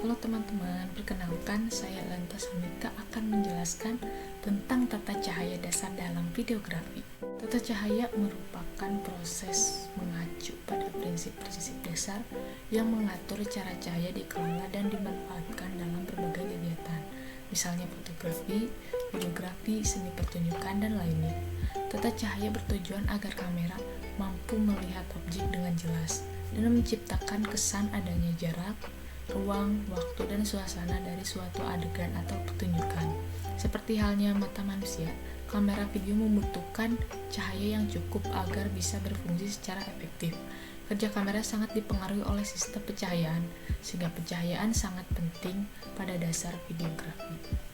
Halo teman-teman, perkenalkan saya Lantas Hamidka akan menjelaskan tentang tata cahaya dasar dalam videografi. Tata cahaya merupakan proses mengacu pada prinsip-prinsip dasar yang mengatur cara cahaya dikelola dan dimanfaatkan dalam berbagai kegiatan, misalnya fotografi, videografi, seni pertunjukan, dan lainnya. Tata cahaya bertujuan agar kamera mampu melihat objek dengan jelas dan menciptakan kesan adanya jarak, ruang, waktu, dan suasana dari suatu adegan atau pertunjukan. Seperti halnya mata manusia, kamera video membutuhkan cahaya yang cukup agar bisa berfungsi secara efektif. Kerja kamera sangat dipengaruhi oleh sistem pencahayaan, sehingga pencahayaan sangat penting pada dasar videografi.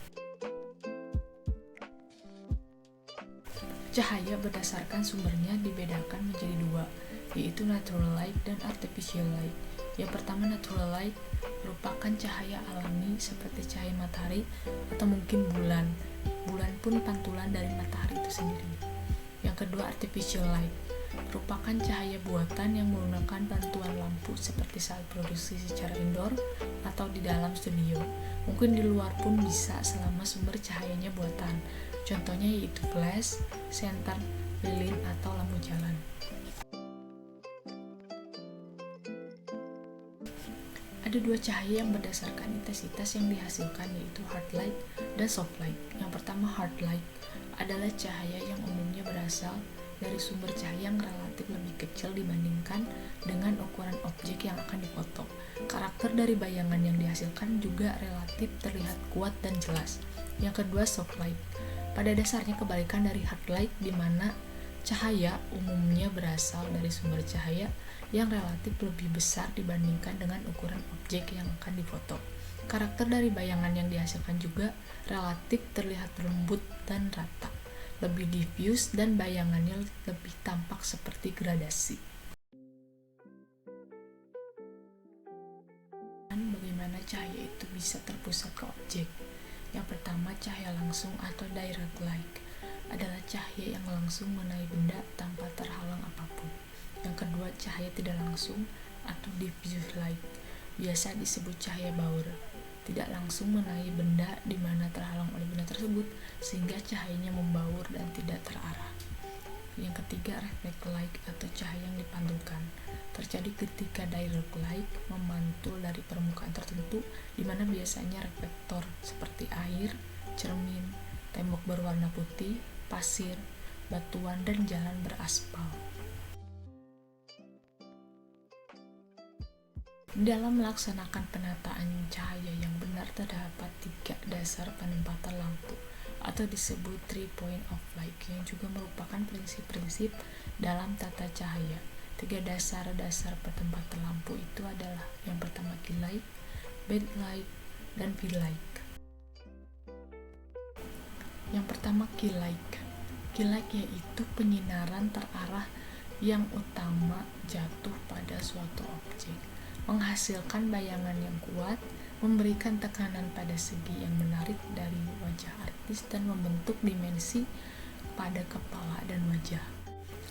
Cahaya berdasarkan sumbernya dibedakan menjadi dua, yaitu natural light dan artificial light. Yang pertama, natural light merupakan cahaya alami seperti cahaya matahari atau mungkin bulan. Bulan pun pantulan dari matahari itu sendiri. Yang kedua, artificial light merupakan cahaya buatan yang menggunakan bantuan lampu seperti saat produksi secara indoor atau di dalam studio. Mungkin di luar pun bisa selama sumber cahayanya buatan. Contohnya yaitu flash, center, lilin, atau lampu jalan. Ada dua cahaya yang berdasarkan intensitas yang dihasilkan, yaitu hard light dan soft light. Yang pertama, hard light adalah cahaya yang umumnya berasal dari sumber cahaya yang relatif lebih kecil dibandingkan dengan ukuran objek yang akan difoto. Karakter dari bayangan yang dihasilkan juga relatif terlihat kuat dan jelas. Yang kedua, soft light. Pada dasarnya kebalikan dari hard light, di mana cahaya umumnya berasal dari sumber cahaya yang relatif lebih besar dibandingkan dengan ukuran objek yang akan difoto. Karakter dari bayangan yang dihasilkan juga relatif terlihat lembut dan rata, lebih diffuse, dan bayangannya lebih tampak seperti gradasi. Bagaimana cahaya itu bisa terpusat ke objek? Yang pertama, cahaya langsung atau direct light adalah cahaya yang langsung mengenai benda tanpa terhalang apapun. Yang kedua, cahaya tidak langsung atau diffuse light, biasa disebut cahaya Baur, tidak langsung mengenai benda di mana terhalang oleh benda tersebut sehingga cahayanya membaur dan tidak terarah. Yang ketiga, reflect light atau cahaya yang dipantulkan, terjadi ketika direct light memantul dari permukaan tertentu di mana biasanya reflektor seperti air, cermin, tembok berwarna putih, pasir, batuan, dan jalan beraspal. Dalam melaksanakan penataan cahaya yang benar terdapat 3 dasar penempatan lampu atau disebut 3 point of light yang juga merupakan prinsip-prinsip dalam tata cahaya. 3 dasar penempatan lampu itu adalah yang pertama key light, backlight, dan fill light. Yang pertama, key light. Key light yaitu penyinaran terarah yang utama jatuh pada suatu objek, menghasilkan bayangan yang kuat, memberikan tekanan pada segi yang menarik dari wajah artis, dan membentuk dimensi pada kepala dan wajah.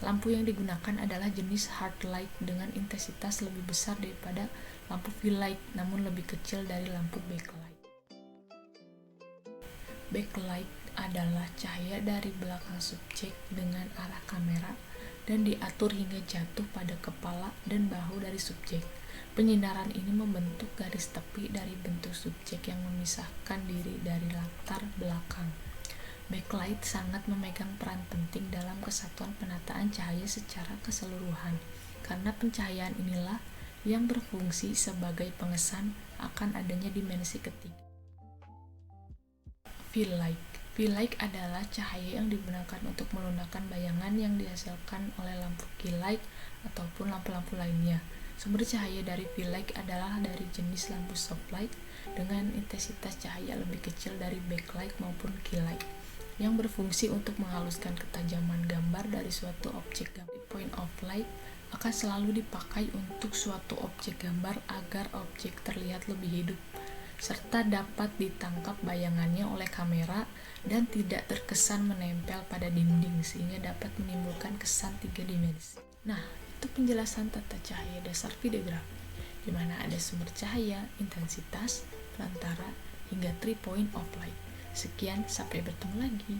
Lampu yang digunakan adalah jenis hard light dengan intensitas lebih besar daripada lampu fill light, namun lebih kecil dari lampu backlight. Backlight adalah cahaya dari belakang subjek dengan arah kamera dan diatur hingga jatuh pada kepala dan bahu dari subjek. Penyinaran ini membentuk garis tepi dari bentuk subjek yang memisahkan diri dari latar belakang. Backlight sangat memegang peran penting dalam kesatuan penataan cahaya secara keseluruhan, karena pencahayaan inilah yang berfungsi sebagai pengesan akan adanya dimensi ketiga. Fill light. Fill light adalah cahaya yang digunakan untuk melunakkan bayangan yang dihasilkan oleh lampu key light ataupun lampu-lampu lainnya. Sumber cahaya dari fill light adalah dari jenis lampu soft light dengan intensitas cahaya lebih kecil dari backlight maupun key light, yang berfungsi untuk menghaluskan ketajaman gambar dari suatu objek gambar. Point of light akan selalu dipakai untuk suatu objek gambar agar objek terlihat lebih hidup, serta dapat ditangkap bayangannya oleh kamera dan tidak terkesan menempel pada dinding sehingga dapat menimbulkan kesan 3 dimensi. Nah, itu penjelasan tata cahaya dasar videografi. di mana ada sumber cahaya, intensitas, perantara, hingga 3 point of light. Sekian, sampai bertemu lagi.